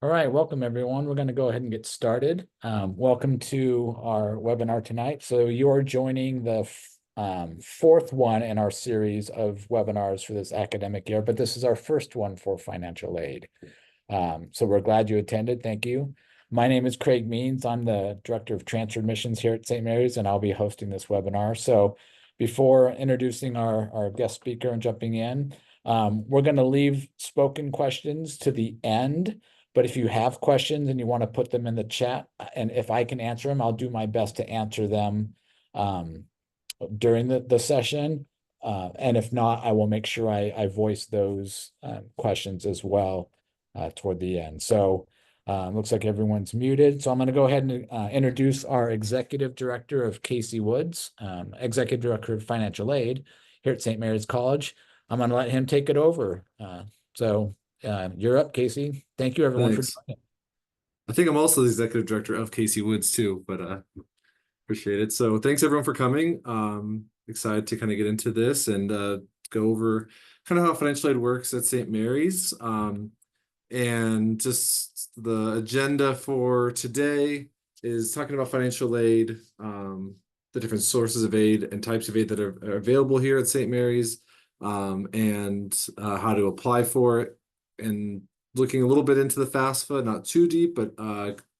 All right, welcome everyone. We're going to go ahead and get started. Welcome to our webinar tonight. So you're joining the fourth one in our series of webinars for this academic year, but this is our first one for financial aid. So we're glad you attended. Thank you. My name is Craig Means. I'm the Director of Transfer Admissions here at St. Mary's, and I'll be hosting this webinar. So before introducing our guest speaker and jumping in, we're going to leave spoken questions to the end. But if you have questions and you want to put them in the chat, and if I can answer them, I'll do my best to answer them during the session. And if not, I will make sure I voice those questions as well toward the end. So looks like everyone's muted. So I'm going to go ahead and introduce our Executive Director of Casey Woods, Executive Director of Financial Aid here at St. Mary's College. I'm going to let him take it over. You're up, Casey. Thank you, everyone, Thanks. for joining. I think I'm also the executive director of Casey Woods too, but appreciate it. So thanks everyone for coming. Excited to kind of get into this and go over kind of how financial aid works at St. Mary's. And just the agenda for today is talking about financial aid, the different sources of aid and types of aid that are available here at St. Mary's, and how to apply for it, and looking a little bit into the FAFSA, not too deep, but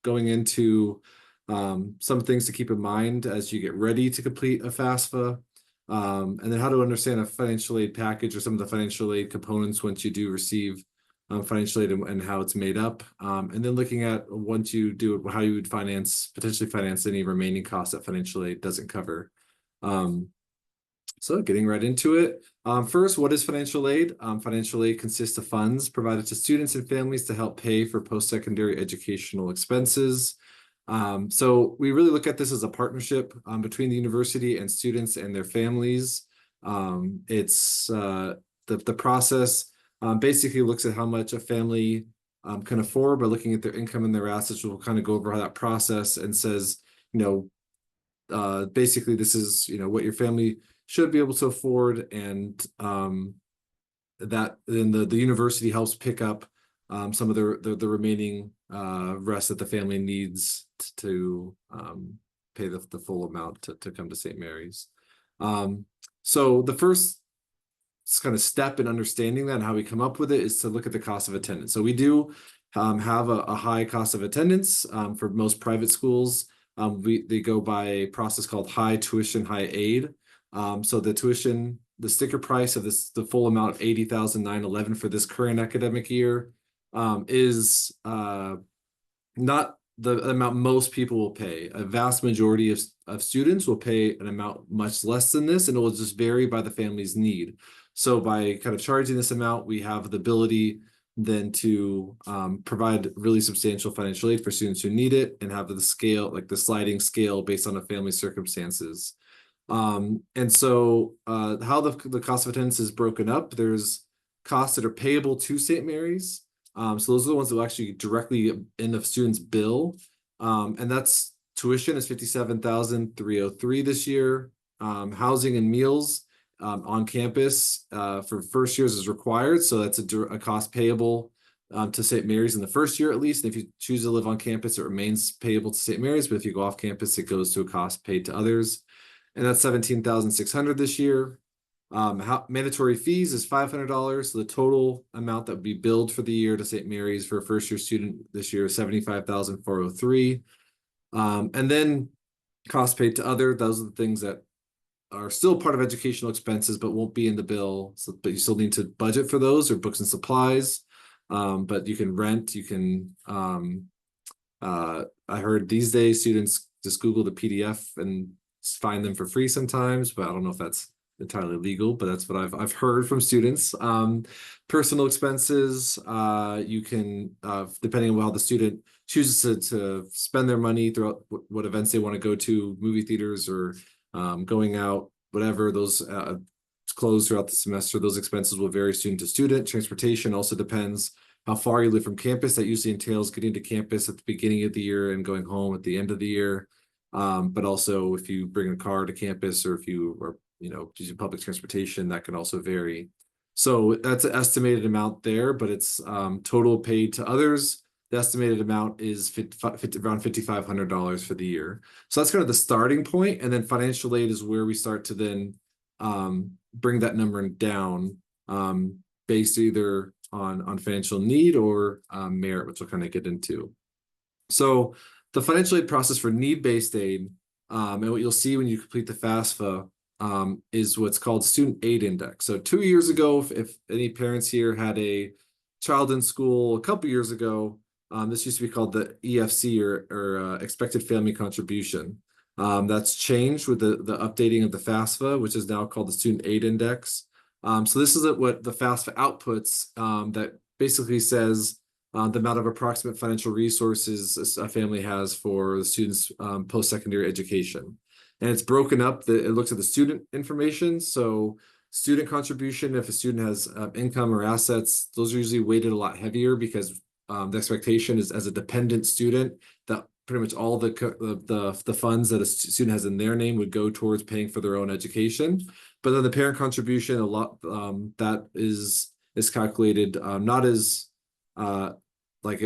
going into some things to keep in mind as you get ready to complete a FAFSA, and then how to understand a financial aid package or some of the financial aid components once you do receive financial aid and how it's made up, and then looking at once you do it, how you would potentially finance any remaining costs that financial aid doesn't cover. So getting right into it. First, what is financial aid? Financial aid consists of funds provided to students and families to help pay for post-secondary educational expenses. So we really look at this as a partnership between the university and students and their families. It's the process basically looks at how much a family can afford by looking at their income and their assets. We'll kind of go over how that process and says, basically this is, what your family should be able to afford, and that then the university helps pick up some of the remaining rest that the family needs to pay the full amount to come to St. Mary's. So the first kind of step in understanding that and how we come up with it is to look at the cost of attendance. So we do have a high cost of attendance for most private schools. They go by a process called high tuition, high aid. So the sticker price of the full amount of $80,911 for this current academic year is not the amount most people will pay. A vast majority of students will pay an amount much less than this, and it will just vary by the family's need. So by kind of charging this amount, we have the ability then to provide really substantial financial aid for students who need it, and have the scale, like the sliding scale based on a family's circumstances. And so how the cost of attendance is broken up, there's costs that are payable to St. Mary's. So those are the ones that will actually directly in the student's bill. And that's tuition is $57,303 this year. Housing and meals on campus for first years is required. So that's a cost payable to St. Mary's in the first year at least. And if you choose to live on campus, it remains payable to St. Mary's. But if you go off campus, it goes to a cost paid to others. And that's $17,600 this year. Mandatory fees is $500. So the total amount that would be billed for the year to St. Mary's for a first-year student this year is $75,403. And then costs paid to other, those are the things that are still part of educational expenses, but won't be in the bill. So, but you still need to budget for those, or books and supplies. But you can rent, you can, I heard these days students just Google the PDF and find them for free sometimes, but I don't know if that's entirely legal, but that's what I've heard from students. Personal expenses, you can, depending on how the student chooses to spend their money throughout what events they want to go to, movie theaters or going out, whatever, those closed throughout the semester, those expenses will vary student to student. Transportation also depends how far you live from campus. That usually entails getting to campus at the beginning of the year and going home at the end of the year. But also if you bring a car to campus, or if you are, using public transportation, that can also vary. So that's an estimated amount there, but it's total paid to others The estimated amount is around $5,500 for the year. So that's kind of the starting point, and then financial aid is where we start to then bring that number down, based either on financial need or merit, which we'll kind of get into. So the financial aid process for need-based aid, and what you'll see when you complete the FAFSA, is what's called Student Aid Index. So 2 years ago, if any parents here had a child in school a couple years ago, this used to be called the EFC, or Expected Family Contribution. That's changed with the updating of the FAFSA, which is now called the Student Aid Index. So this is what the FAFSA outputs, that basically says the amount of approximate financial resources a family has for the student's post-secondary education. And it's broken up, it looks at the student information. So student contribution, if a student has income or assets, those are usually weighted a lot heavier, because the expectation is, as a dependent student, that pretty much all the funds that a student has in their name would go towards paying for their own education. But then the parent contribution, a lot that is calculated not as like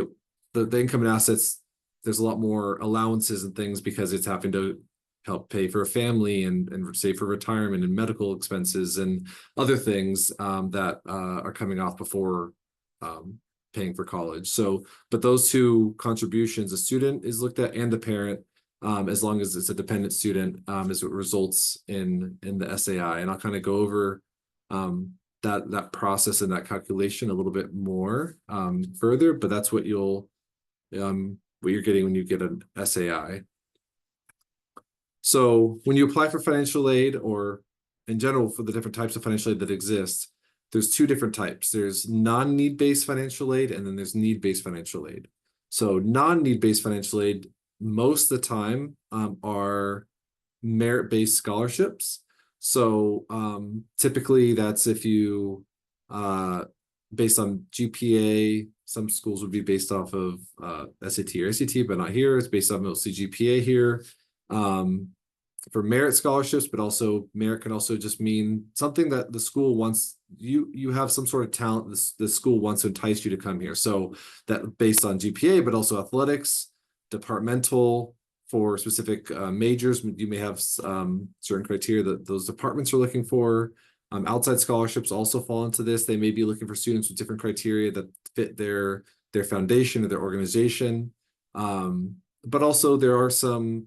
the income and assets. There's a lot more allowances and things, because it's having to help pay for a family and save for retirement and medical expenses and other things that are coming off before paying for college. So, but those two contributions, the student is looked at and the parent, as long as it's a dependent student, is what results in the SAI. And I'll kind of go over that process and that calculation a little bit more further, but that's what you're getting when you get an SAI. So when you apply for financial aid, or in general for the different types of financial aid that exist, there's two different types. There's non-need-based financial aid, and then there's need-based financial aid. So non-need-based financial aid, most of the time, are merit-based scholarships. So typically that's if you, based on GPA, some schools would be based off of SAT or SAT, but not here. It's based on mostly GPA here. For merit scholarships, but also merit can also just mean something that the school wants. You have some sort of talent the school wants to entice you to come here. So that based on GPA, but also athletics, departmental, for specific majors, you may have certain criteria that those departments are looking for. Outside scholarships also fall into this. They may be looking for students with different criteria that fit their foundation or their organization. But also there are some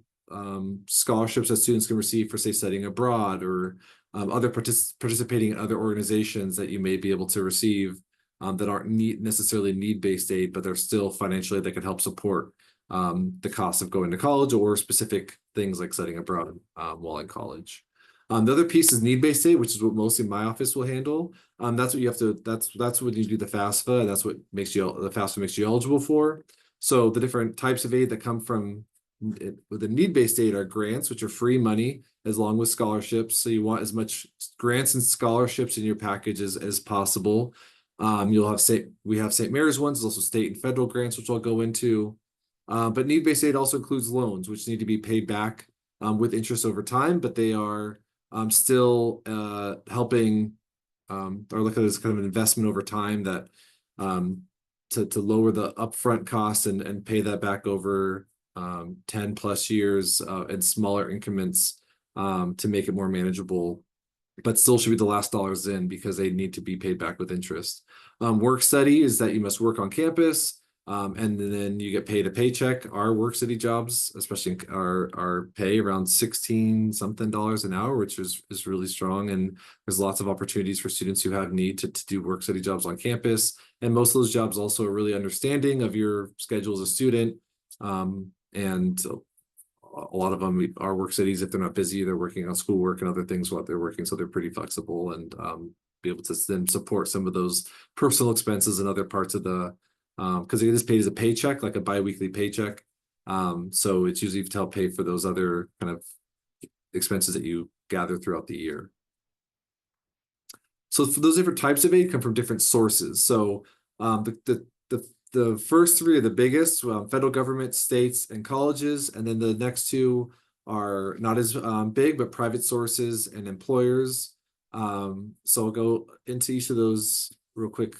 scholarships that students can receive for, say, studying abroad, or other participating in other organizations that you may be able to receive that aren't necessarily need-based aid, but they're still financial aid that can help support the cost of going to college, or specific things like studying abroad while in college. The other piece is need-based aid, which is what mostly my office will handle. That's what you have to. That's what you do the FAFSA, and that's what makes you the FAFSA makes you eligible for. So the different types of aid that come from with the need-based aid are grants, which are free money, as long with scholarships. So you want as much grants and scholarships in your package as possible. You'll have we have St. Mary's ones, there's also state and federal grants, which I'll go into. But need-based aid also includes loans, which need to be paid back with interest over time, but they are still helping, or look at it as kind of an investment over time that to lower the upfront costs and pay that back over 10 plus years in smaller increments to make it more manageable, but still should be the last dollars in, because they need to be paid back with interest. Work study is that you must work on campus, and then you get paid a paycheck. Our work study jobs, especially our pay around 16 something an hour, which is really strong. And there's lots of opportunities for students who have need to do work study jobs on campus. And most of those jobs also are really understanding of your schedule as a student. And a lot of them are work studies. If they're not busy, they're working on schoolwork and other things while they're working. So they're pretty flexible, and be able to then support some of those personal expenses and other parts of the, because it is paid as a paycheck, like a biweekly paycheck. So it's usually to help pay for those other kind of expenses that you gather throughout the year. So for those different types of aid come from different sources. So the first three are the biggest: federal government, states, and colleges. And then the next two are not as big, but private sources and employers. So I'll go into each of those real quick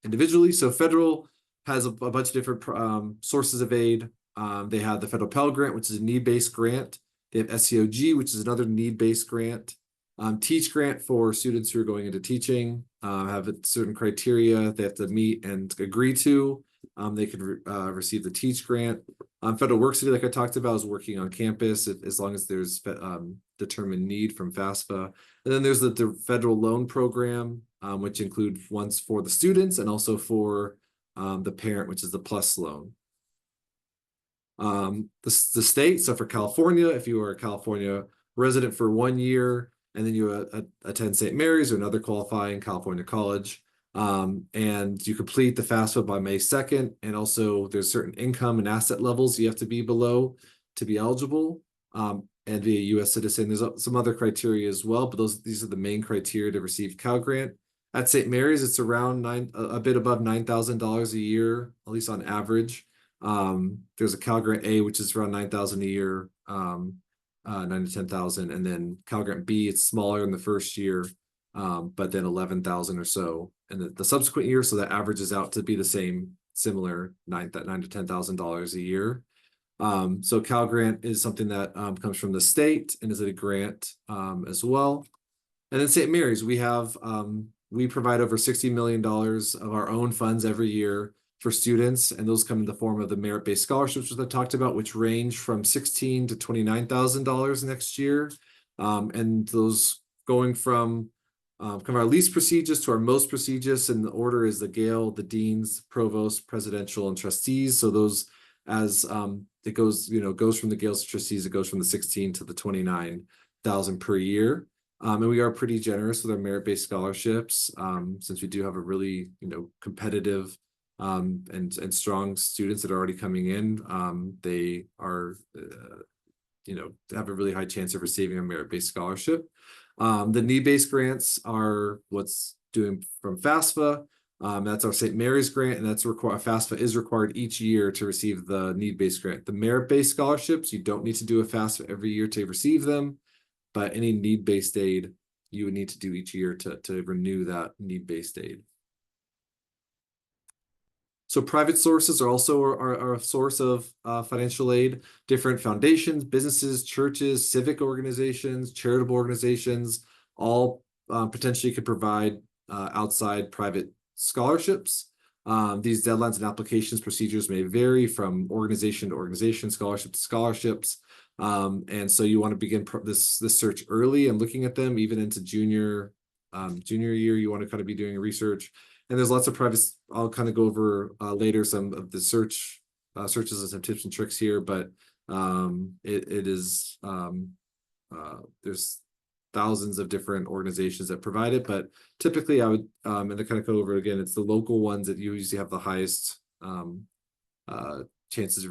individually. So federal has a bunch of different sources of aid. They have the federal Pell Grant, which is a need-based grant. They have SCOG, which is another need-based grant. Teach Grant for students who are going into teaching, have a certain criteria they have to meet and agree to. They can receive the Teach Grant. Federal Work Study, like I talked about, is working on campus as long as there's determined need from FAFSA. And then there's the federal loan program, which include ones for the students and also for the parent, which is the PLUS loan. The state, so for California, if you are a California resident for 1 year, and then you attend St. Mary's or another qualifying California college, and you complete the FAFSA by May 2nd, and also there's certain income and asset levels you have to be below to be eligible, and be a U.S. citizen. There's some other criteria as well, but these are the main criteria to receive Cal Grant. At St. Mary's, it's around a bit above $9,000 a year, at least on average. There's a Cal Grant A, which is around $9,000 a year, 9 to 10,000, and then Cal Grant B, it's smaller in the first year, but then 11,000 or so in the subsequent year. So that averages out to be the same, similar nine to $10,000 a year. So Cal Grant is something that comes from the state and is a grant as well. And then St. Mary's, we provide over $60 million of our own funds every year for students, and those come in the form of the merit-based scholarships, which I talked about, which range from $16,000 to $29,000 next year. And those going from kind of our least prestigious to our most prestigious, and the order is the Gale, the deans, provost, presidential, and trustees. So those, as it goes, goes from the Gales to trustees, it goes from the 16 to the 29,000 per year. And we are pretty generous with our merit-based scholarships, since we do have a really, competitive and strong students that are already coming in. They are, have a really high chance of receiving a merit-based scholarship. The need-based grants are what's doing from FAFSA. That's our St. Mary's grant, and that's required. FAFSA is required each year to receive the need-based grant. The merit-based scholarships, you don't need to do a FAFSA every year to receive them, but any need-based aid you would need to do each year to renew that need-based aid. So private sources are also a source of financial aid. Different foundations, businesses, churches, civic organizations, charitable organizations, all potentially could provide outside private scholarships. These deadlines and applications procedures may vary from organization to organization, scholarship to scholarships. And so you want to begin this search early and looking at them, even into junior year. You want to kind of be doing research. And there's lots of private, I'll kind of go over later some of the searches and some tips and tricks here, but it is, there's thousands of different organizations that provide it, but typically I would, and to kind of go over it again, it's the local ones that you usually have the highest chances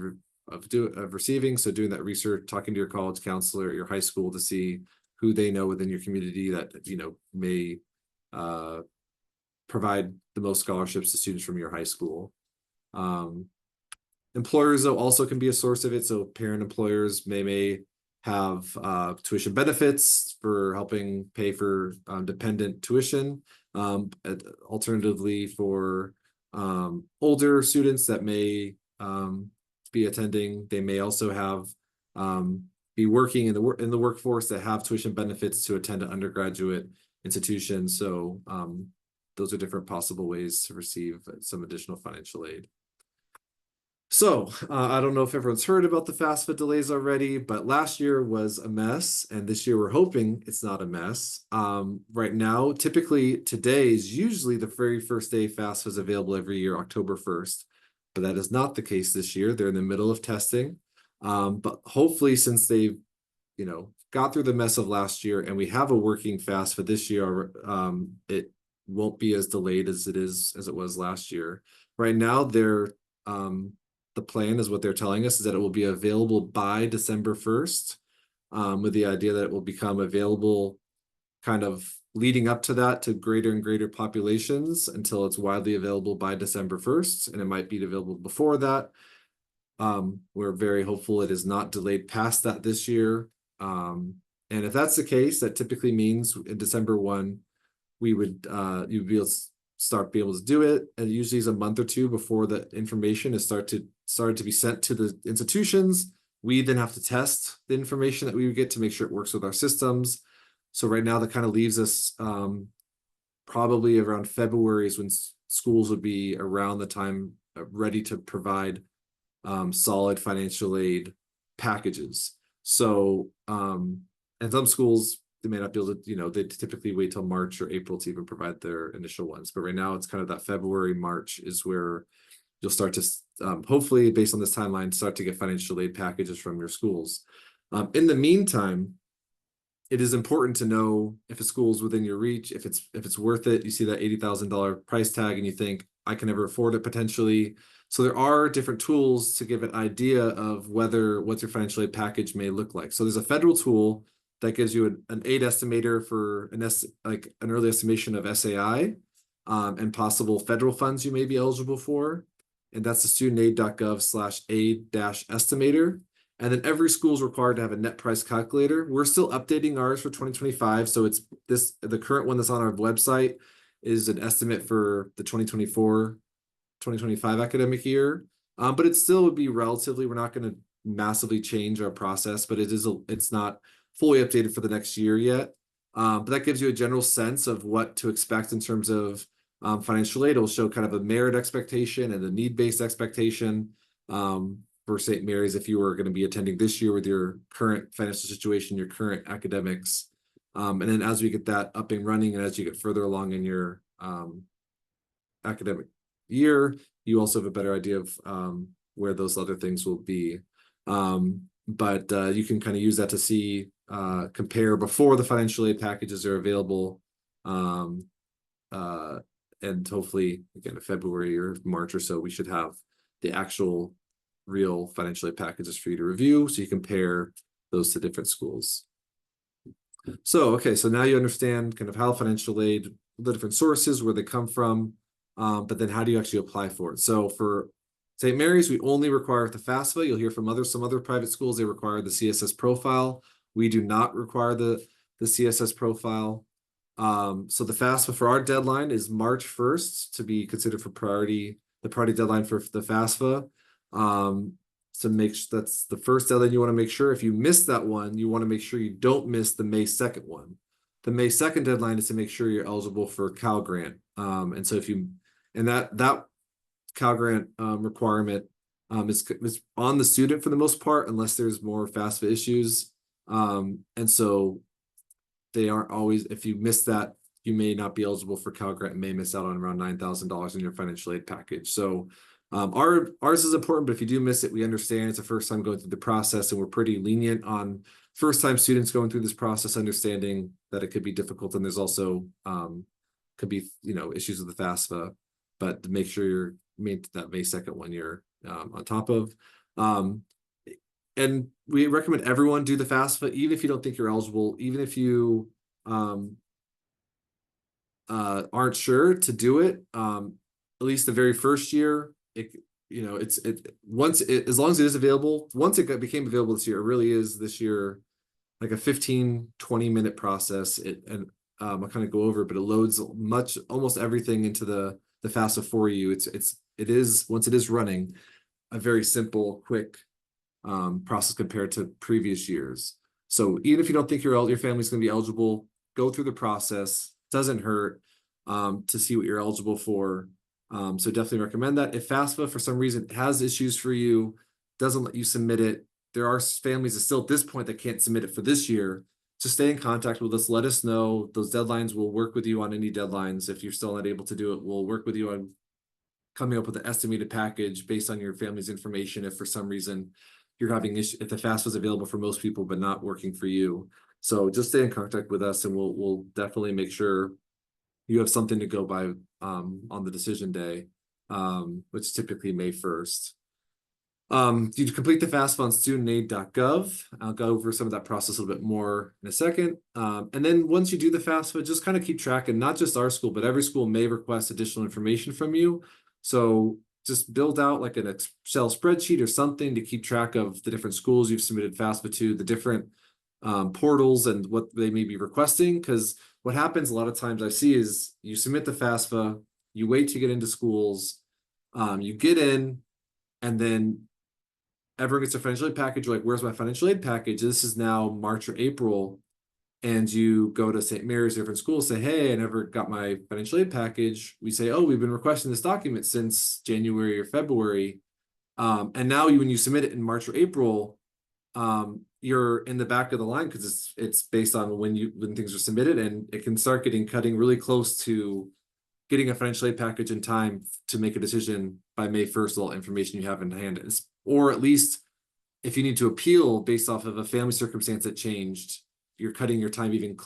of receiving. So doing that research, talking to your college counselor at your high school to see who they know within your community that, may provide the most scholarships to students from your high school. Employers, though, also can be a source of it. So parent employers may have tuition benefits for helping pay for dependent tuition. Alternatively, for older students that may be attending, they may also have be working in the workforce that have tuition benefits to attend an undergraduate institution. So those are different possible ways to receive some additional financial aid. So I don't know if everyone's heard about the FAFSA delays already, but last year was a mess, and this year we're hoping it's not a mess. Right now, typically today is usually the very first day FAFSA is available every year, October 1st, but that is not the case this year. They're in the middle of testing, but hopefully since they've, got through the mess of last year and we have a working FAFSA this year, it won't be as delayed as it was last year. Right now, the plan is what they're telling us is that it will be available by December 1st, with the idea that it will become available kind of leading up to that to greater and greater populations until it's widely available by December 1st, and it might be available before that. We're very hopeful it is not delayed past that this year. And if that's the case, that typically means in December 1, we would you'd be able to start being able to do it. And usually is a month or two before the information is started to be sent to the institutions. We then have to test the information that we would get to make sure it works with our systems. So right now that kind of leaves us probably around February is when schools would be around the time ready to provide solid financial aid packages. So and some schools, they may not be able to, they typically wait till March or April to even provide their initial ones. But right now it's kind of that February, March is where you'll start to hopefully, based on this timeline, start to get financial aid packages from your schools. In the meantime, it is important to know if a school is within your reach, if it's worth it. You see that $80,000 price tag and you think, I can never afford it potentially. So there are different tools to give an idea of what your financial aid package may look like. So there's a federal tool that gives you an aid estimator for like an early estimation of SAI and possible federal funds you may be eligible for. And that's the studentaid.gov/aid-estimator. And then every school is required to have a net price calculator. We're still updating ours for 2025. So it's the current one that's on our website is an estimate for the 2024-2025 academic year. But it still would be relatively, we're not going to massively change our process, but it's not fully updated for the next year yet. But that gives you a general sense of what to expect in terms of financial aid. It'll show kind of a merit expectation and a need-based expectation for St. Mary's if you were going to be attending this year with your current financial situation, your current academics. And then as we get that up and running and as you get further along in your academic year, you also have a better idea of where those other things will be. But you can kind of use that to see, compare before the financial aid packages are available. And hopefully, again, in February or March or so, we should have the actual real financial aid packages for you to review. So you compare those to different schools. So, okay, so now you understand kind of how financial aid, the different sources, where they come from, but then how do you actually apply for it? So for St. Mary's, we only require the FAFSA. You'll hear from some other private schools, they require the CSS profile. We do not require the CSS profile. So the FAFSA for our deadline is March 1st to be considered for priority, the priority deadline for the FAFSA. So that's the first deadline you want to make sure. If you miss that one, you want to make sure you don't miss the May 2nd one. The May 2nd deadline is to make sure you're eligible for Cal Grant. And so that Cal Grant requirement is on the student for the most part, unless there's more FAFSA issues. And so they aren't always, if you miss that, you may not be eligible for Cal Grant and may miss out on around $9,000 in your financial aid package. So ours is important, but if you do miss it, we understand it's the first time going through the process, and we're pretty lenient on first-time students going through this process, understanding that it could be difficult, and there's also could be issues with the FAFSA, but to make sure you're that May 2nd one you're on top of. And we recommend everyone do the FAFSA, even if you don't think you're eligible, even if you aren't sure to do it. At least the very first year, as long as it is available, once it became available this year, it really is this year like a 15-20 minute process. I'll kind of go over it, but it loads almost everything into the FAFSA for you. It is once it is running, a very simple, quick process compared to previous years. So even if you don't think your family's going to be eligible, go through the process. Doesn't hurt to see what you're eligible for. So definitely recommend that. If FAFSA for some reason has issues for you, doesn't let you submit it, there are families that still at this point that can't submit it for this year. So stay in contact with us. Let us know. Those deadlines, will work with you on any deadlines. If you're still not able to do it, we'll work with you on coming up with an estimated package based on your family's information. If for some reason you're having issues, if the FAFSA is available for most people but not working for you. So just stay in contact with us, and we'll definitely make sure you have something to go by on the decision day, which is typically May 1st. You complete the FAFSA on studentaid.gov. I'll go over some of that process a little bit more in a second. And then once you do the FAFSA, just kind of keep track, and not just our school, but every school may request additional information from you. So just build out like an Excel spreadsheet or something to keep track of the different schools you've submitted FAFSA to, the different portals and what they may be requesting. Because what happens a lot of times I see is you submit the FAFSA, You wait to get into schools. You get in, and then everyone gets a financial aid package. You're like, where's my financial aid package? This is now March or April. And you go to St. Mary's, different schools, say, hey, I never got my financial aid package. We say, oh, we've been requesting this document since January or February. And now when you submit it in March or April, you're in the back of the line because it's based on when things are submitted, and it can start cutting really close to getting a financial aid package in time to make a decision by May 1st, all information you have in hand. Or at least if you need to appeal based off of a family circumstance that changed, you're cutting your time even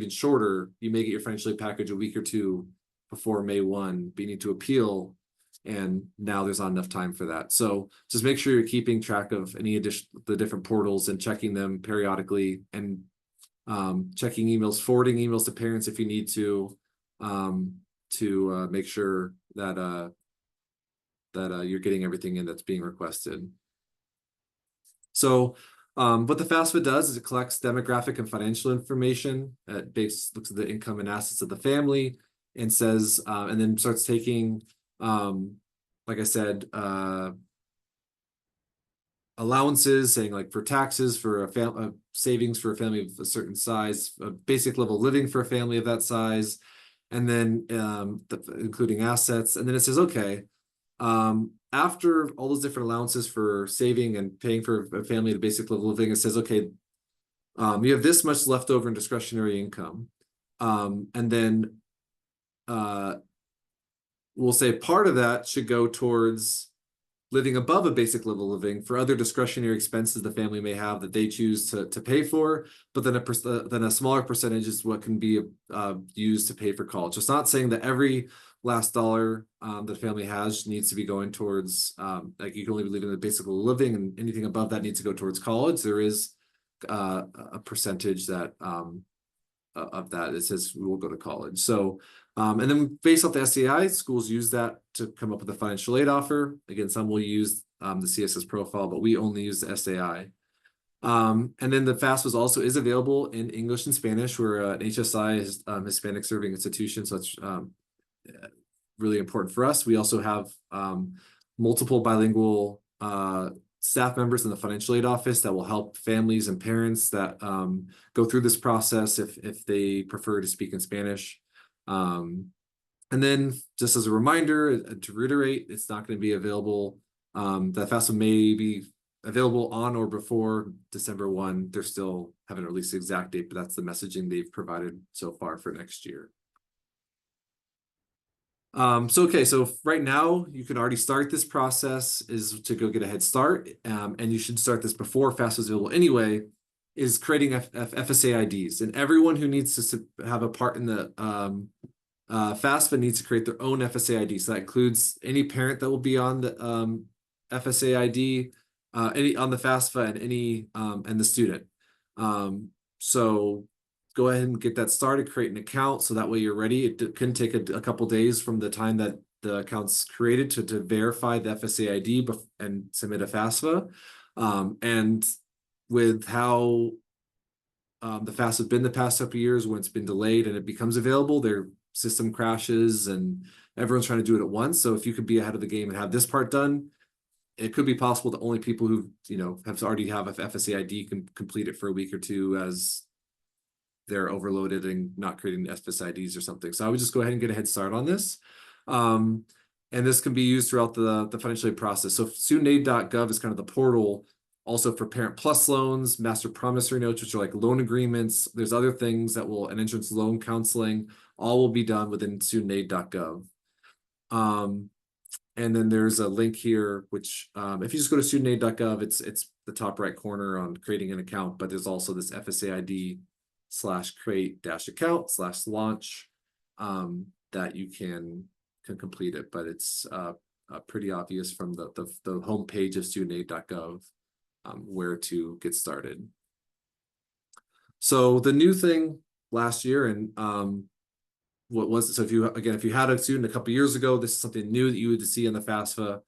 shorter. You may get your financial aid package a week or two before May 1, but you need to appeal, and now there's not enough time for that. So just make sure you're keeping track of the different portals and checking them periodically, and checking emails, forwarding emails to parents if you need to make sure that you're getting everything in that's being requested. So what the FAFSA does is it collects demographic and financial information. It looks at the income and assets of the family, and says, and then starts taking, like I said, allowances, saying like for taxes, for savings for a family of a certain size, a basic level of living for a family of that size, and then including assets. And then it says, okay, after all those different allowances for saving and paying for a family at a basic level of living, it says, okay, you have this much left over in discretionary income. And then we'll say part of that should go towards living above a basic level of living for other discretionary expenses the family may have that they choose to pay for, but then a smaller percentage is what can be used to pay for college. It's not saying that every last dollar the family has needs to be going towards, like you can only be living the basic level of living, and anything above that needs to go towards college. There is a percentage that of that it says we will go to college. So and then based off the SAI, schools use that to come up with a financial aid offer. Again, some will use the CSS profile, but we only use the SAI. And then the FAFSA also is available in English and Spanish. We're an HSI, Hispanic Serving Institution, so it's really important for us. We also have multiple bilingual staff members in the financial aid office that will help families and parents that go through this process if they prefer to speak in Spanish. And then just as a reminder, to reiterate, it's not going to be available. The FAFSA may be available on or before December 1. They're still haven't released the exact date, but that's the messaging they've provided so far for next year. So right now you can already start this process, is to go get a head start, and you should start this before FAFSA is available anyway, is creating FSA IDs. And everyone who needs to have a part in the FAFSA needs to create their own FSA ID. So that includes any parent that will be on the FSA ID, any on the FAFSA, and any and the student. So go ahead and get that started, create an account so that way you're ready. It can take a couple days from the time that the account's created to verify the FSA ID and submit a FAFSA. And with how the FAFSA has been the past couple of years, when it's been delayed and it becomes available, their system crashes and everyone's trying to do it at once. So if you could be ahead of the game and have this part done, it could be possible that only people who have already have a FSA ID can complete it for a week or two, as they're overloaded and not creating FSA IDs or something. So I would just go ahead and get a head start on this. And this can be used throughout the financial aid process. So studentaid.gov is kind of the portal also for Parent Plus loans, master promissory notes, which are like loan agreements. There's other things that will, an entrance loan counseling, all will be done within studentaid.gov. And then there's a link here, which if you just go to studentaid.gov, it's the top right corner on creating an account, but there's also this FSA ID /create-account/launch that you can complete it, but it's pretty obvious from the homepage of studentaid.gov where to get started. So the new thing last year, and what was it? So if you had a student a couple years ago, this is something new that you would see in the FAFSA.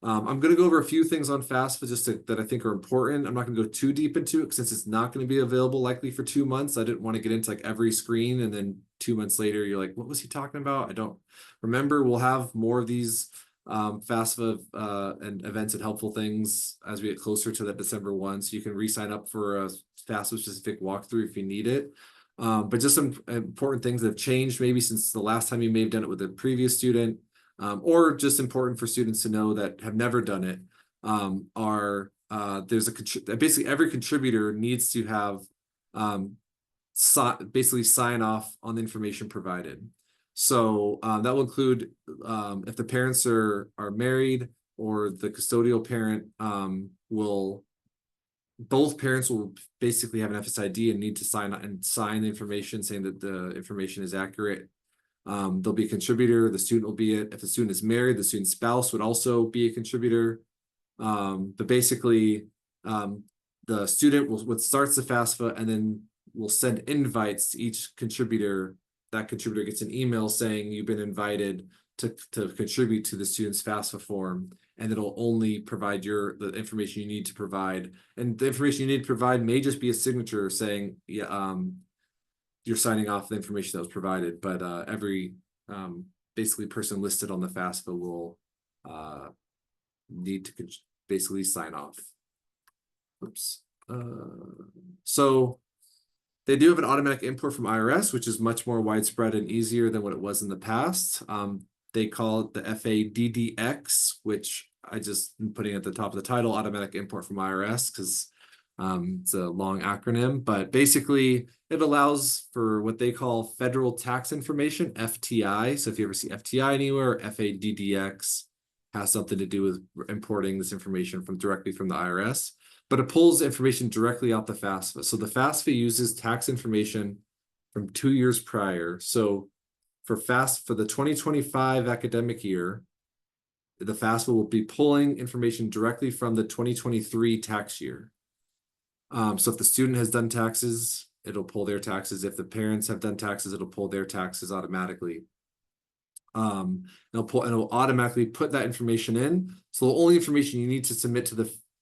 I'm going to go over a few things on FAFSA that I think are important. I'm not going to go too deep into it since it's not going to be available likely for 2 months. I didn't want to get into like every screen and then 2 months later you're like, what was he talking about? I don't remember. We'll have more of these FAFSA and events and helpful things as we get closer to that December 1. So you can re-sign up for a FAFSA specific walkthrough if you need it. But just some important things that have changed maybe since the last time you may have done it with a previous student. Or just important for students to know that have never done it, there's basically every contributor needs to have basically sign off on the information provided. So that will include if the parents are married or the custodial parent both parents will basically have an FSID and need to sign the information saying that the information is accurate. There'll be a contributor, the student will be it. If the student is married, the student's spouse would also be a contributor. But basically, the student would starts the FAFSA and then will send invites to each contributor. That contributor gets an email saying you've been invited to contribute to the student's FAFSA form, and it'll only provide the information you need to provide. And the information you need to provide may just be a signature saying, yeah, you're signing off the information that was provided, but every basically person listed on the FAFSA will need to basically sign off. Oops. So they do have an automatic import from IRS, which is much more widespread and easier than what it was in the past. They call it the FADDX, which I just am putting at the top of the title, automatic import from IRS, because it's a long acronym, but basically it allows for what they call federal tax information, FTI. So if you ever see FTI anywhere, FADDX has something to do with importing this information directly from the IRS, but it pulls information directly out the FAFSA. So the FAFSA uses tax information from 2 years prior. So for the 2025 academic year, the FAFSA will be pulling information directly from the 2023 tax year. So if the student has done taxes, it'll pull their taxes. If the parents have done taxes, it'll pull their taxes automatically. It'll automatically put that information in. So the only information you need to submit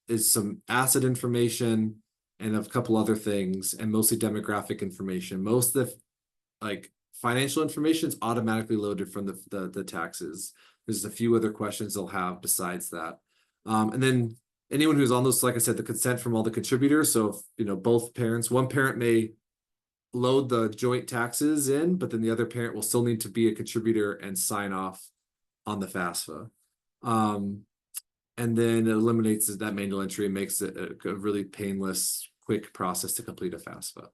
is some asset information and a couple other things, and mostly demographic information. Most of the financial information is automatically loaded from the taxes. There's a few other questions they'll have besides that. And then anyone who's on those, like I said, the consent from all the contributors. So if, both parents, one parent may load the joint taxes in, but then the other parent will still need to be a contributor and sign off on the FAFSA. And then it eliminates that manual entry and makes it a really painless, quick process to complete a FAFSA.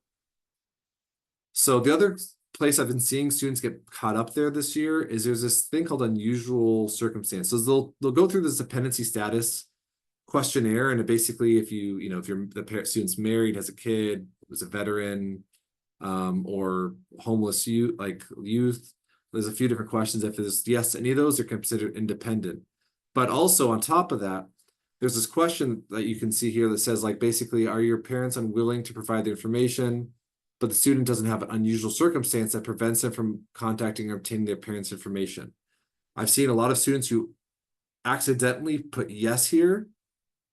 So the other place I've been seeing students get caught up there this year is there's this thing called unusual circumstances. They'll go through this dependency status questionnaire, and it basically, if the student's married, has a kid, was a veteran, or homeless youth, there's a few different questions. If there's yes to any of those, they're considered independent. But also on top of that, there's this question that you can see here that says, basically, are your parents unwilling to provide the information, but the student doesn't have an unusual circumstance that prevents them from contacting or obtaining their parents' information? I've seen a lot of students who accidentally put yes here,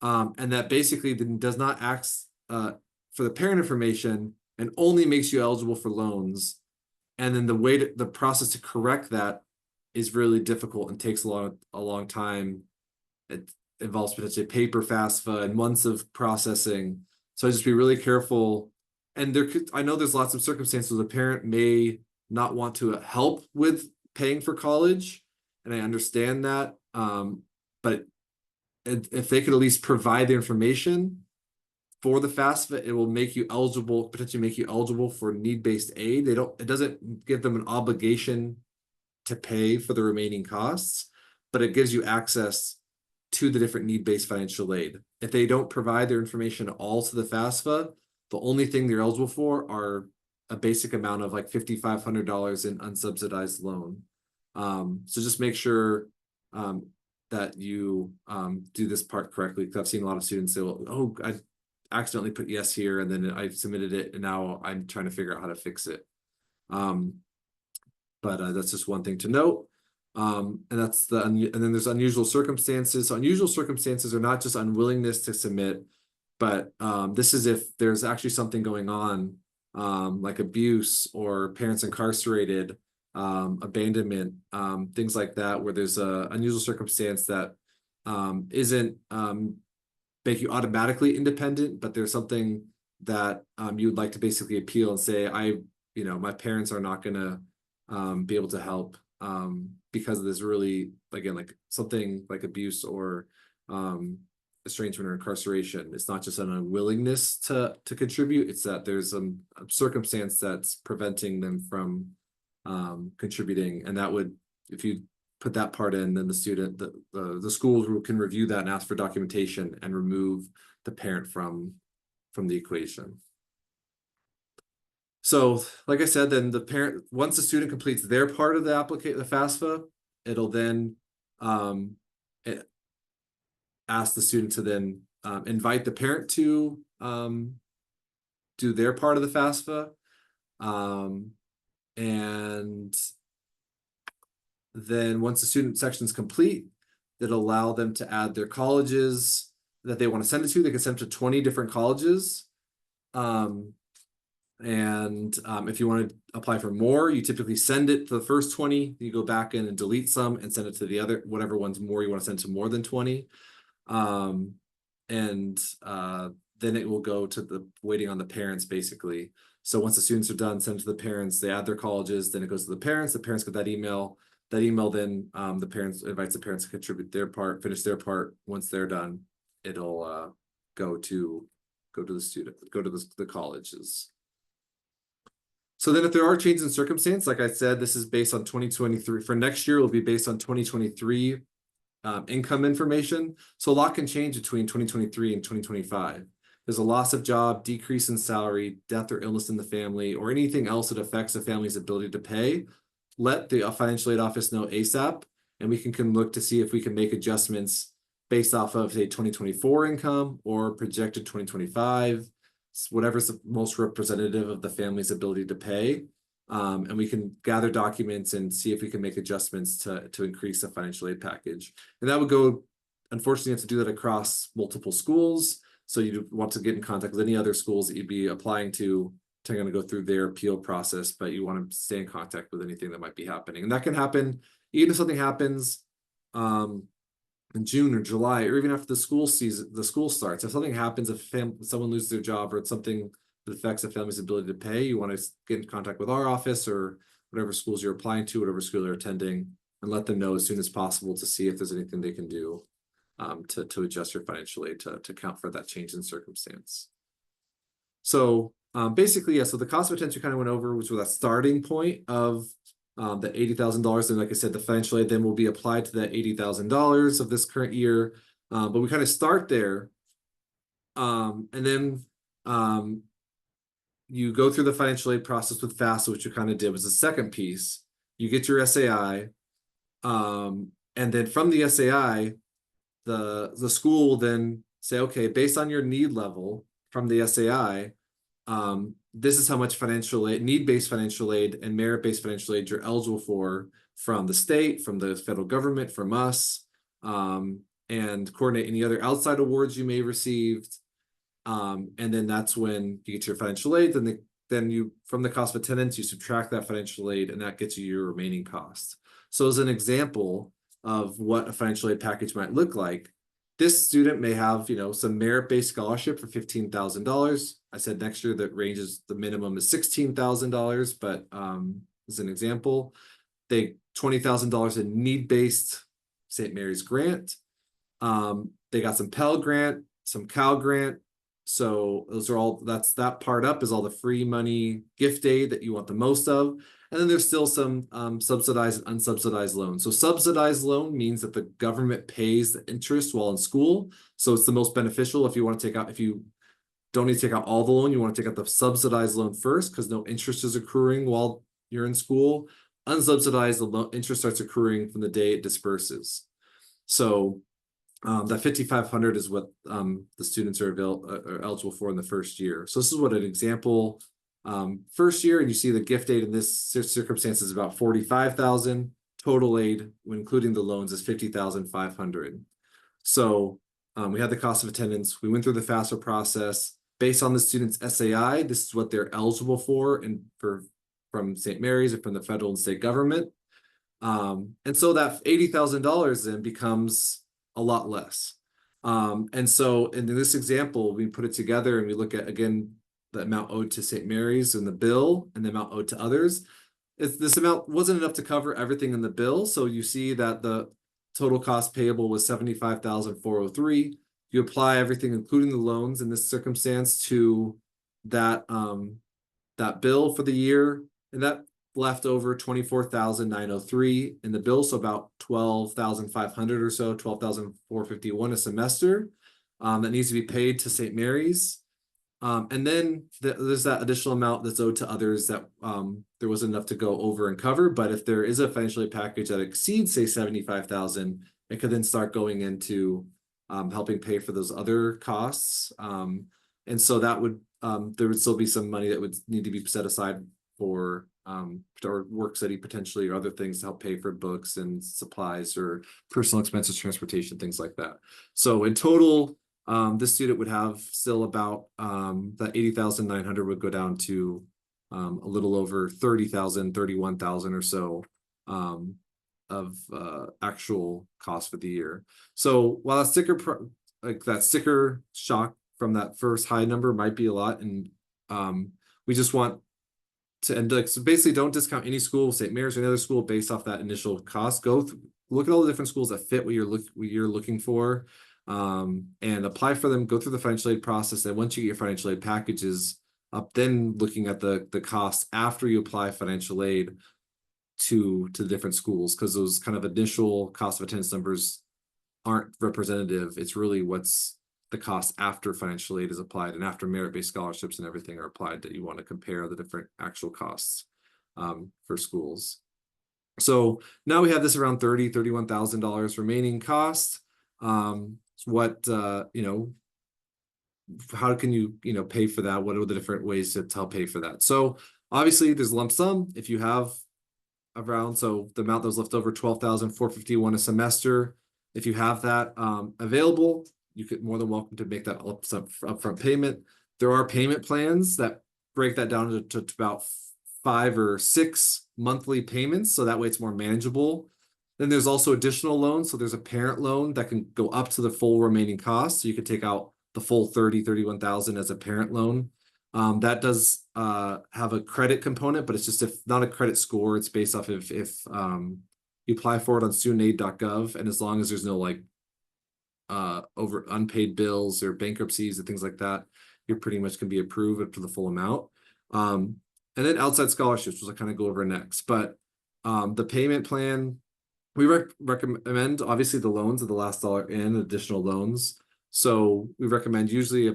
and that basically then does not ask for the parent information and only makes you eligible for loans. And then the process to correct that is really difficult and takes a long time. It involves potentially paper FAFSA and months of processing. So just be really careful. And I know there's lots of circumstances a parent may not want to help with paying for college, and I understand that. But if they could at least provide the information for the FAFSA, it will potentially make you eligible for need-based aid. It doesn't give them an obligation to pay for the remaining costs, but it gives you access to the different need-based financial aid. If they don't provide their information all to the FAFSA, the only thing they're eligible for are a basic amount of $5,500 in unsubsidized loan. So just make sure that you do this part correctly, because I've seen a lot of students say, well, oh, I accidentally put yes here, and then I submitted it, and now I'm trying to figure out how to fix it. But that's just one thing to note. And that's and then there's unusual circumstances. So unusual circumstances are not just unwillingness to submit, but this is if there's actually something going on, like abuse or parents incarcerated, abandonment, things like that, where there's a unusual circumstance that isn't make you automatically independent, but there's something that you would like to basically appeal and say, my parents are not going to be able to help because of this really, again, like something like abuse or estrangement or incarceration. It's not just an unwillingness to contribute, it's that there's a circumstance that's preventing them from contributing. And that would, if you put that part in, then the schools can review that and ask for documentation and remove the parent from the equation. So, like I said, then the parent, once the student completes their part of the FAFSA, it'll then ask the student to then invite the parent to do their part of the FAFSA. And then once the student section is complete, that'll allow them to add their colleges that they want to send it to. They can send it to 20 different colleges. If you want to apply for more, you typically send it to the first 20, you go back in and delete some and send it to the other, whatever ones more you want to send to more than 20. Then it will go to the waiting on the parents, basically. So once the students are done, send it to the parents, they add their colleges, then it goes to the parents get that email. That email then the parents invites the parents to contribute their part, finish their part. Once they're done, it'll go to the student, go to the colleges. So then if there are changes in circumstance, like I said, this is based on 2023. For next year, it will be based on 2023 income information. So a lot can change between 2023 and 2025. There's a loss of job, decrease in salary, death or illness in the family, or anything else that affects the family's ability to pay. Let the financial aid office know ASAP, and we can look to see if we can make adjustments based off of, say, 2024 income or projected 2025. Whatever's the most representative of the family's ability to pay. And we can gather documents and see if we can make adjustments to increase the financial aid package. And that would go, unfortunately, you have to do that across multiple schools. So you'd want to get in contact with any other schools that you'd be applying to kind of go through their appeal process, but you want to stay in contact with anything that might be happening. And that can happen, even if something happens in June or July, or even after the school starts. If something happens, if someone loses their job or it's something that affects the family's ability to pay, you want to get in contact with our office or whatever schools you're applying to, whatever school you're attending, and let them know as soon as possible to see if there's anything they can do to adjust your financial aid to account for that change in circumstance. So basically, yeah, so the cost of attendance we kind of went over, which was that starting point of the $80,000. And like I said, the financial aid then will be applied to that $80,000 of this current year. But we kind of start there. And then you go through the financial aid process with FAFSA, which you kind of did, was the second piece. You get your SAI. And then from the SAI, the school will then say, okay, based on your need level from the SAI, this is how much financial aid, need-based financial aid and merit-based financial aid you're eligible for from the state, from the federal government, from us, and coordinate any other outside awards you may have received. And then that's when you get your financial aid. Then you, from the cost of attendance, you subtract that financial aid, and that gets you your remaining costs. So as an example of what a financial aid package might look like, this student may have, some merit-based scholarship for $15,000. I said next year that ranges, the minimum is $16,000, but as an example, they $20,000 in need-based St. Mary's grant. They got some Pell Grant, some Cal Grant. So those are all, that part up is all the free money gift aid that you want the most of. And then there's still some subsidized and unsubsidized loans. So subsidized loan means that the government pays the interest while in school. So it's the most beneficial if you want to take out, if you don't need to take out all the loan, you want to take out the subsidized loan first because no interest is accruing while you're in school. Unsubsidized, the interest starts accruing from the day it disperses. So that $5,500 is what the students are eligible for in the first year. So this is what an example first year, and you see the gift aid in this circumstance is about $45,000. total aid, when including the loans, is 50,500. So we had the cost of attendance. We went through the FAFSA process based on the student's SAI. This is what they're eligible for, and from St. Mary's or from the federal and state government. And so that $80,000 then becomes a lot less. And so in this example, we put it together and we look at, again, the amount owed to St. Mary's in the bill and the amount owed to others. This amount wasn't enough to cover everything in the bill. So you see that the total cost payable was $75,403. You apply everything, including the loans in this circumstance, to that that bill for the year, and that left over $24,903 in the bill, so about $12,500 or so, $12,451 a semester, that needs to be paid to St. Mary's. And then there's that additional amount that's owed to others that there wasn't enough to go over and cover. But if there is a financial aid package that exceeds, say, $75,000, it could then start going into helping pay for those other costs. And so that would there would still be some money that would need to be set aside for or work study potentially, or other things to help pay for books and supplies or personal expenses, transportation, things like that. So in total, this student would have still about that 80,900 would go down to a little over 30,000, 31,000 or so of actual cost for the year. So while that sticker shock from that first high number might be a lot, and we just want to end, like, so basically don't discount any school, St. Mary's or any other school, based off that initial cost. Look at all the different schools that fit what you're looking for, and apply for them. Go through the financial aid process, and once you get your financial aid packages up, then looking at the costs after you apply financial aid to the different schools, because those kind of initial cost of attendance numbers aren't representative. It's really what's the cost after financial aid is applied and after merit-based scholarships and everything are applied, that you want to compare the different actual costs for schools. So now we have this around $31,000 remaining cost. What how can you pay for that? What are the different ways to help pay for that? So obviously there's a lump sum. If you have around, so the amount that was left over, $12,451 a semester, if you have that available, you could more than welcome to make that upfront payment. There are payment plans that break that down to about 5 or 6 monthly payments, so that way it's more manageable. Then there's also additional loans. So there's a parent loan that can go up to the full remaining cost. So you could take out the full 31,000 as a parent loan. That does have a credit component, but it's just not a credit score. It's based off of if you apply for it on studentaid.gov, and as long as there's no over unpaid bills or bankruptcies and things like that, you pretty much can be approved up to the full amount. And then outside scholarships, which I'll kind of go over next. But the payment plan, we recommend obviously the loans of the last dollar in, additional loans. So we recommend usually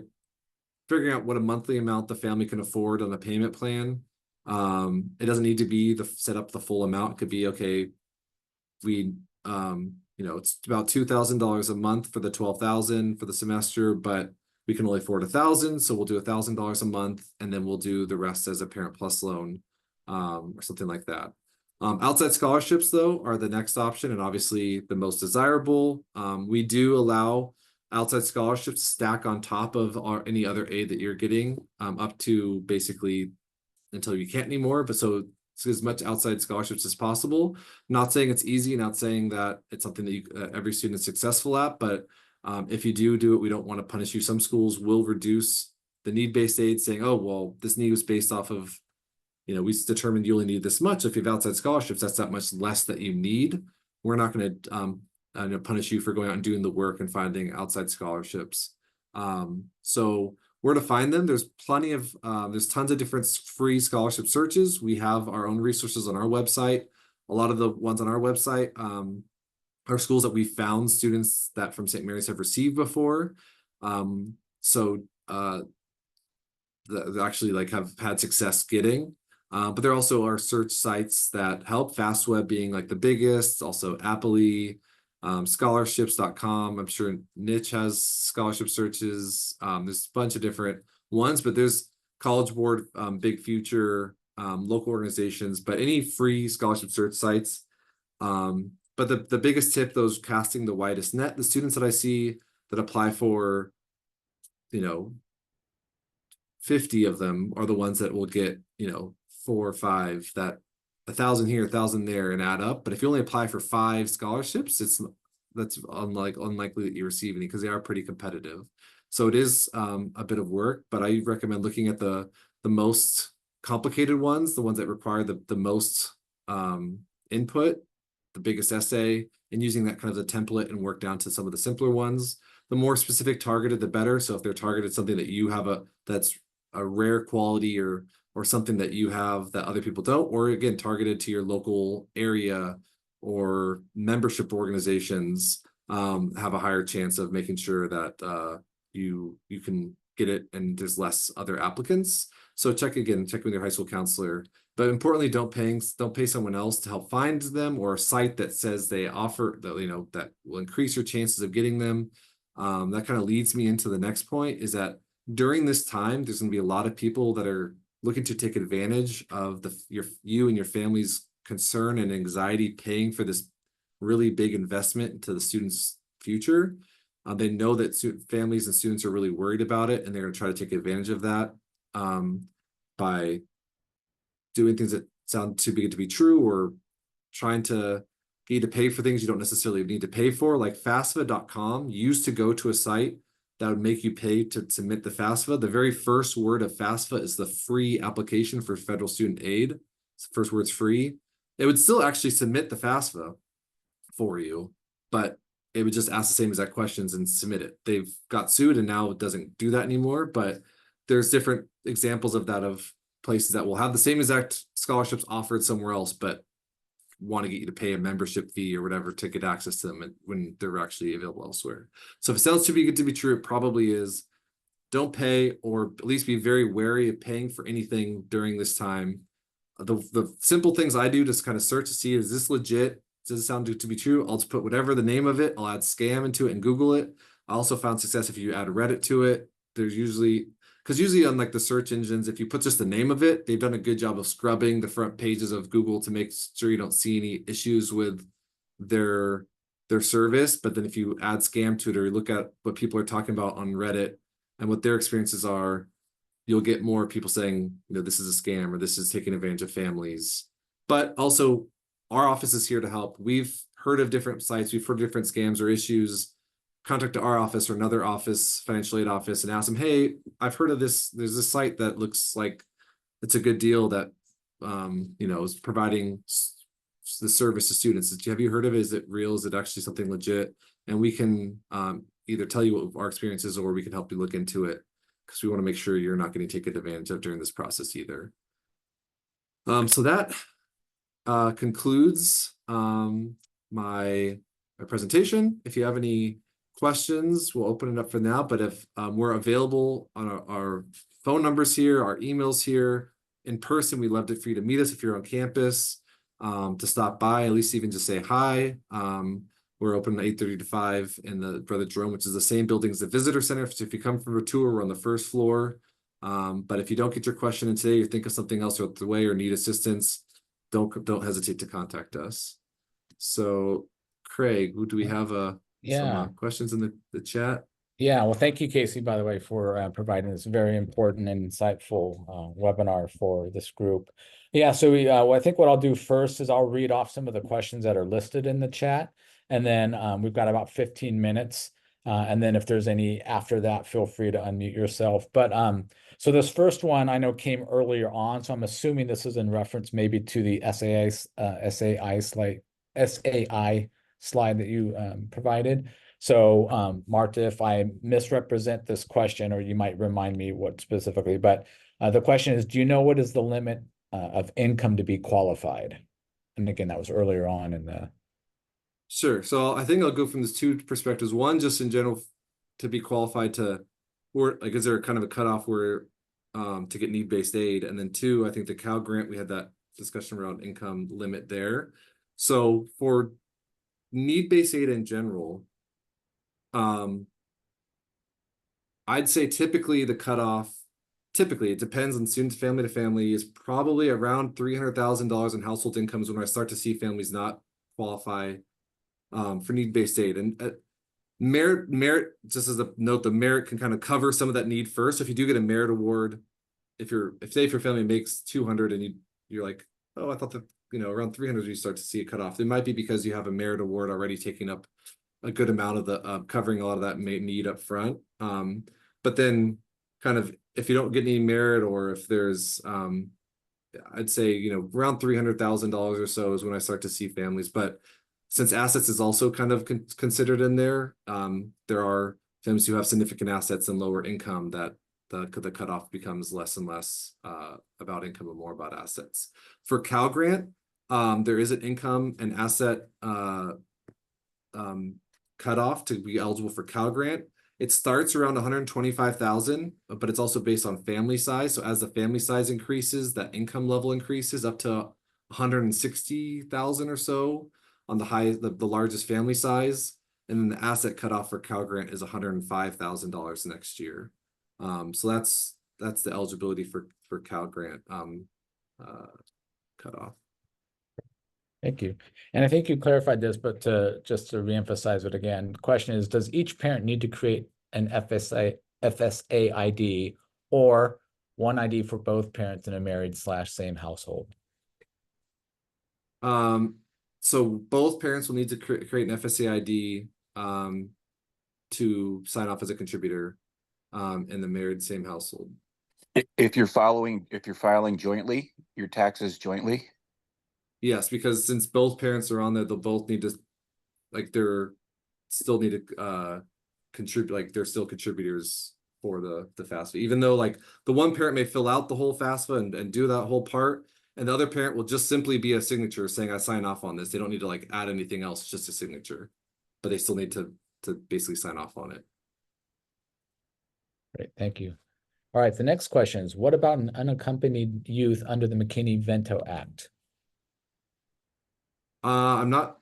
figuring out what a monthly amount the family can afford on a payment plan. It doesn't need to be set up the full amount. It could be, okay, we it's about $2,000 a month for the 12,000 for the semester, but we can only afford 1,000, so we'll do $1,000 a month, and then we'll do the rest as a Parent Plus loan, or something like that. Outside scholarships, though, are the next option, and obviously the most desirable. We do allow outside scholarships stack on top of any other aid that you're getting, up to basically until you can't anymore. But so as much outside scholarships as possible. Not saying it's easy, not saying that it's something that every student is successful at, but if you do it, we don't want to punish you. Some schools will reduce the need-based aid, saying, oh, well, this need was based off of, we determined you only need this much. So if you have outside scholarships, that's that much less that you need. We're not going to punish you for going out and doing the work and finding outside scholarships. So where to find them? There's plenty of there's tons of different free scholarship searches. We have our own resources on our website. A lot of the ones on our website are schools that we found students that from St. Mary's have received before. So that actually have had success getting. But there also are search sites that help, FastWeb being the biggest, also Appley, scholarships.com. I'm sure Niche has scholarship searches. There's a bunch of different ones, but there's College Board, Big Future, local organizations, but any free scholarship search sites But the biggest tip, those casting the widest net, the students that I see that apply for, 50 of them are the ones that will get, 4 or 5, that 1,000 here, 1,000 there, and add up. But if you only apply for 5 scholarships, that's unlikely that you receive any, because they are pretty competitive. So it is a bit of work, but I recommend looking at the most complicated ones, the ones that require the most input, the biggest essay, and using that kind of the template and work down to some of the simpler ones. The more specific targeted, the better. So if they're targeted something that you have that's a rare quality, or something that you have that other people don't, or again targeted to your local area or membership organizations, have a higher chance of making sure that you can get it and there's less other applicants. So check with your high school counselor. But importantly, don't pay someone else to help find them, or a site that says they offer that will increase your chances of getting them. That kind of leads me into the next point, is that during this time, there's going to be a lot of people that are looking to take advantage of you and your family's concern and anxiety paying for this really big investment into the student's future. They know that families and students are really worried about it, and they're going to try to take advantage of that by doing things that sound too big to be true, or trying to get you to pay for things you don't necessarily need to pay for. Like FAFSA.com used to go to a site that would make you pay to submit the FAFSA. The very first word of FAFSA is the free application for federal student aid. The first word's free. It would still actually submit the FAFSA for you, but it would just ask the same exact questions and submit it. They've got sued and now it doesn't do that anymore, but there's different examples of that, of places that will have the same exact scholarships offered somewhere else, but want to get you to pay a membership fee or whatever to get access to them when they're actually available elsewhere. So if it sounds too good to be true, it probably is. Don't pay, or at least be very wary of paying for anything during this time. The simple things I do, just kind of search to see, is this legit? Does it sound to be true? I'll just put whatever the name of it. I'll add scam into it and Google it. I also found success if you add Reddit to it. There's usually on like the search engines, if you put just the name of it, they've done a good job of scrubbing the front pages of Google to make sure you don't see any issues with their service. But then if you add scam to it, or you look at what people are talking about on Reddit and what their experiences are, you'll get more people saying, this is a scam, or this is taking advantage of families. But also, our office is here to help. We've heard of different sites, we've heard of different scams or issues. Contact our office or another office, financial aid office, and ask them, hey, I've heard of this. There's this site that looks like it's a good deal that is providing the service to students. Have you heard of it? Is it real? Is it actually something legit? And we can either tell you what our experience is, or we can help you look into it, because we want to make sure you're not getting taken advantage of during this process either. So that concludes my presentation. If you have any questions, we'll open it up for now. But if we're available on our phone numbers here, our emails here, in person, we'd love for you to meet us if you're on campus, to stop by, at least even just say hi. We're open 8:30 to 5 in the Brother Jerome, which is the same building as the visitor center. So if you come from a tour, we're on the first floor. But if you don't get your question in today, or think of something else throughout the way, or need assistance, don't hesitate to contact us. So Craig, do we have some questions in the chat? Yeah, well, thank you, Casey, by the way, for providing this very important and insightful webinar for this group. Yeah, so well, I think what I'll do first is I'll read off some of the questions that are listed in the chat, and then we've got about 15 minutes. And then if there's any after that, feel free to unmute yourself. But so this first one I know came earlier on, so I'm assuming this is in reference maybe to the SAI slide that you provided. So Marta, if I misrepresent this question, or you might remind me what specifically, but the question is, do you know what is the limit of income to be qualified? And again, that was earlier on in the. Sure. So I think I'll go from these two perspectives. One, just in general, to be qualified to, or like, is there kind of a cutoff where to get need-based aid? And then two, I think the Cal grant, we had that discussion around income limit there. So for need-based aid in general, I'd say typically the cutoff, it depends on students, family to family, is probably around $300,000 in household incomes when I start to see families not qualify for need-based aid. And merit, just as a note, the merit can kind of cover some of that need first. If you do get a merit award, if say if your family makes 200 and you're like, oh, I thought that, around 300 you start to see it cut off. It might be because you have a merit award already taking up a good amount of the covering a lot of that need up front. But then kind of if you don't get any merit, or if there's I'd say around $300,000 or so is when I start to see families. But since assets is also kind of considered in there, there are families who have significant assets and lower income that the cutoff becomes less and less about income and more about assets. For Cal Grant, there is an income and asset cutoff to be eligible for Cal Grant. It starts around 125,000, but it's also based on family size. So as the family size increases, that income level increases up to 160,000 or so on the largest family size. And then the asset cutoff for Cal Grant is $105,000 next year. So that's the eligibility for Cal Grant cutoff. Thank you. And I think you clarified this, but just to reemphasize it again, the question is, does each parent need to create an FSA ID or one ID for both parents in a married/same household? So both parents will need to create an FSA ID to sign off as a contributor in the married same household. If you're filing jointly, your taxes jointly. Yes, because since both parents are on there, they'll both need to, they're still need to contribute, they're still contributors for the FAFSA, even though the one parent may fill out the whole FAFSA and do that whole part, and the other parent will just simply be a signature saying I sign off on this. They don't need to add anything else, just a signature, but they still need to basically sign off on it. Great, thank you. All right, the next question is, what about an unaccompanied youth under the McKinney-Vento Act? I'm not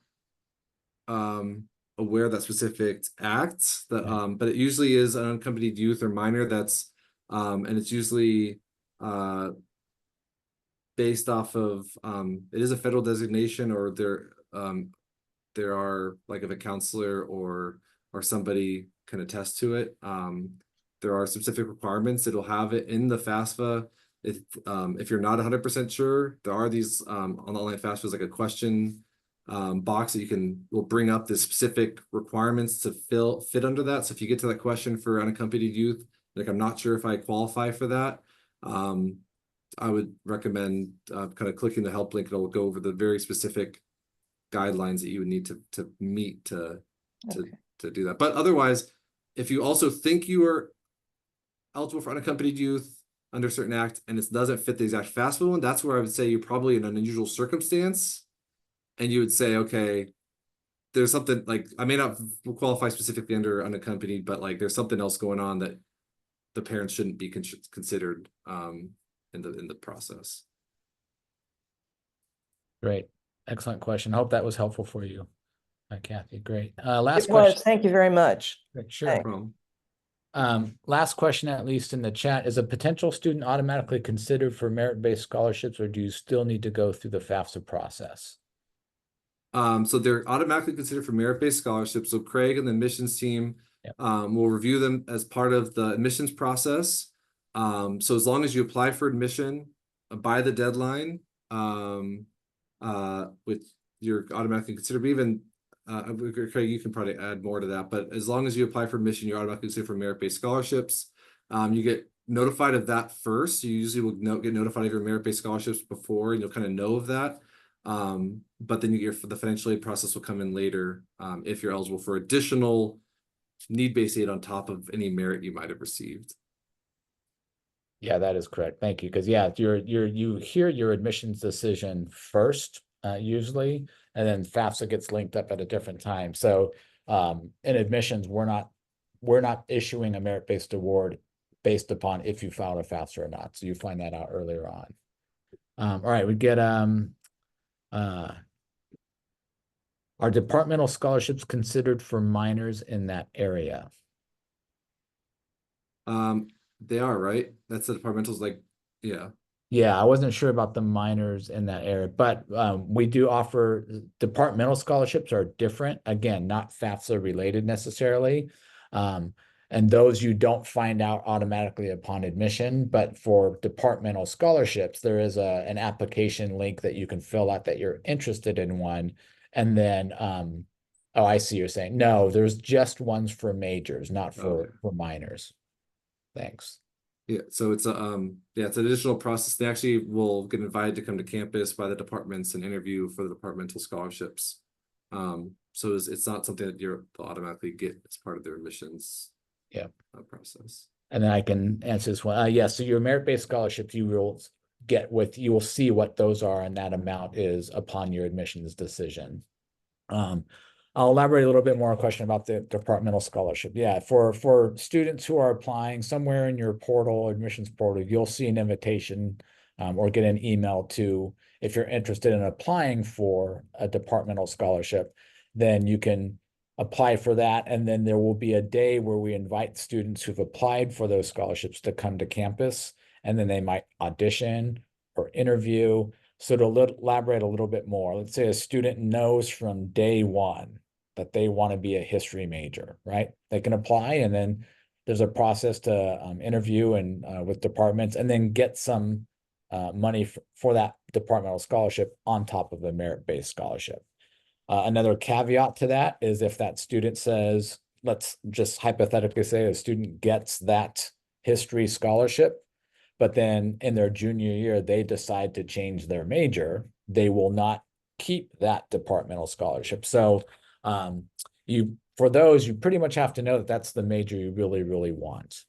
aware of that specific act, but it usually is an unaccompanied youth or minor that's and it's usually based off of it is a federal designation, or there are if a counselor or somebody can attest to it. There are specific requirements. It'll have it in the FAFSA. If you're not 100% sure, there are these on the online FAFSA a question box that will bring up the specific requirements to fit under that. So if you get to that question for unaccompanied youth, I'm not sure if I qualify for that, I would recommend kind of clicking the help link. It'll go over the very specific guidelines that you would need to meet to do that. But otherwise, if you also think you are eligible for unaccompanied youth under a certain act and it doesn't fit the exact FAFSA one, that's where I would say you're probably in an unusual circumstance. And you would say, okay, there's something I may not qualify specifically under unaccompanied, but there's something else going on that the parents shouldn't be considered in the process. Great, excellent question. I hope that was helpful for you, Kathy. Great. Last question. Thank you very much. Sure. No problem. Last question, at least in the chat, is a potential student automatically considered for merit-based scholarships, or do you still need to go through the FAFSA process? So they're automatically considered for merit-based scholarships. So Craig and the admissions team will review them as part of the admissions process. So as long as you apply for admission by the deadline, with you're automatically considered. Even Craig, you can probably add more to that. But as long as you apply for admission, you're automatically considered for merit-based scholarships. You get notified of that first. You usually will get notified of your merit-based scholarships before, and you'll kind of know of that. But then the financial aid process will come in later if you're eligible for additional need-based aid on top of any merit you might have received. Yeah, that is correct. Thank you. Because you hear your admissions decision first usually, and then FAFSA gets linked up at a different time. So in admissions, we're not issuing a merit-based award based upon if you filed a FAFSA or not. So you find that out earlier on. All right, we get are departmental scholarships considered for minors in that area? They are, right? That's the departmentals, yeah. Yeah, I wasn't sure about the minors in that area, but we do offer departmental scholarships are different. Again, not FAFSA related necessarily. Um, and those you don't find out automatically upon admission, but for departmental scholarships, there is an application link that you can fill out that you're interested in one. And then, oh, I see you're saying, no, there's just ones for majors, not Okay. for minors. Thanks. Yeah, so it's a yeah, it's an additional process. They actually will get invited to come to campus by the departments and interview for the departmental scholarships. So it's not something that they'll automatically get as part of their admissions Yeah. process. And then I can answer this one. Yeah, so your merit-based scholarships, you will you will see what those are, and that amount is upon your admissions decision. I'll elaborate a little bit more on a question about the departmental scholarship. Yeah, for students who are applying somewhere in your portal, admissions portal, you'll see an invitation or get an email to, if you're interested in applying for a departmental scholarship, then you can apply for that. And then there will be a day where we invite students who've applied for those scholarships to come to campus, and then they might audition or interview. So to elaborate a little bit more, let's say a student knows from day one that they want to be a history major, right? They can apply, and then there's a process to interview and with departments, and then get some money for that departmental scholarship on top of the merit-based scholarship. Another caveat to that is if that student says, let's just hypothetically say a student gets that history scholarship, but then in their junior year, they decide to change their major, they will not keep that departmental scholarship. So for those, you pretty much have to know that that's the major you really, really want.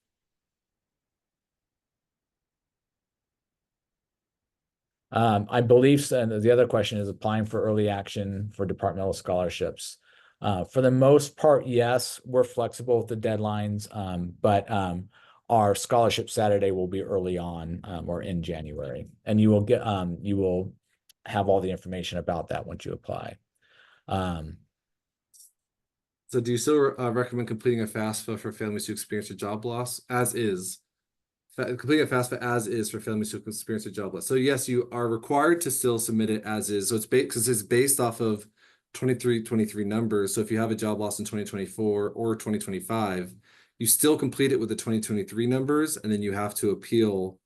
I believe so. And the other question is applying for early action for departmental scholarships. For the most part, yes, we're flexible with the deadlines, but our scholarship Saturday will be early on or in January, and you will have all the information about that once you apply. So do you still recommend completing a FAFSA for families who experience a job loss as is? Completing a FAFSA as is for families who experience a job loss. So yes, you are required to still submit it as is. So it's because it's based off of 23 numbers. So if you have a job loss in 2024 or 2025, you still complete it with the 2023 numbers, and then you have to appeal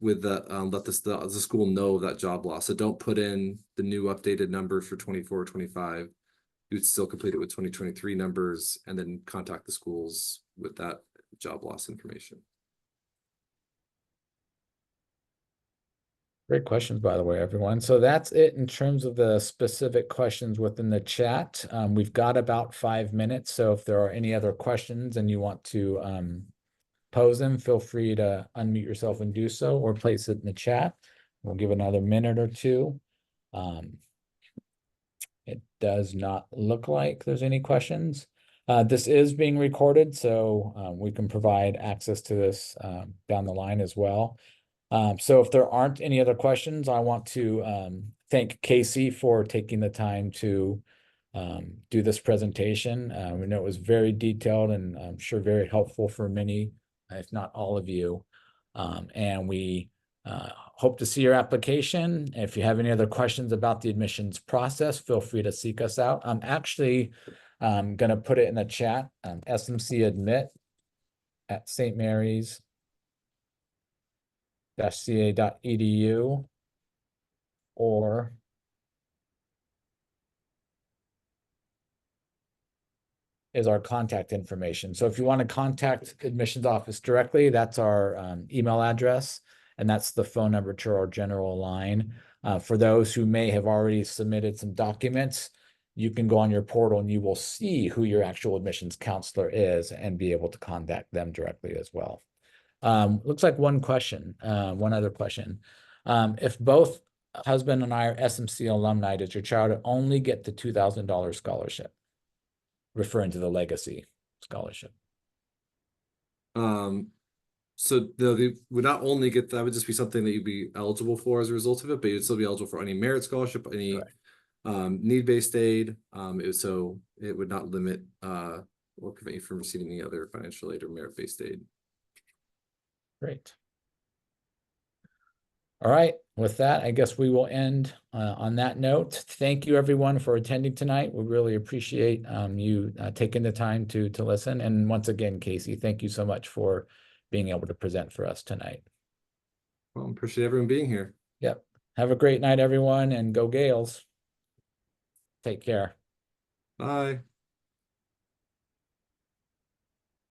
with the let the school know that job loss. So don't put in the new updated numbers for 24 or 25. You'd still complete it with 2023 numbers and then contact the schools with that job loss information. Great questions, by the way, everyone. So that's it in terms of the specific questions within the chat. We've got about 5 minutes. So if there are any other questions and you want to pose them, feel free to unmute yourself and do so, or place it in the chat. We'll give another minute or two. It does not look like there's any questions. This is being recorded, so we can provide access to this down the line as well. So if there aren't any other questions, I want to thank Casey for taking the time to do this presentation. We know it was very detailed and I'm sure very helpful for many, if not all of you. And we hope to see your application. If you have any other questions about the admissions process, feel free to seek us out. I'm actually going to put it in the chat, SMC admit at St. Mary's ca.edu or is our contact information. So if you want to contact admissions office directly, that's our email address, and that's the phone number to our general line. For those who may have already submitted some documents, you can go on your portal and you will see who your actual admissions counselor is and be able to contact them directly as well. Looks like one other question. If both husband and I are SMC alumni, does your child only get the $2,000 scholarship? Referring to the legacy scholarship. So they would not only get that would just be something that you'd be eligible for as a result of it, but you'd still be eligible for any merit scholarship, any need-based aid. So it would not limit or prevent you from receiving any other financial aid or merit-based aid. Great. All right, with that, I guess we will end on that note. Thank you, everyone, for attending tonight. We really appreciate you taking the time to listen. And once again, Casey, thank you so much for being able to present for us tonight. Well, appreciate everyone being here. Yep. Have a great night, everyone, and go Gales. Take care. Bye.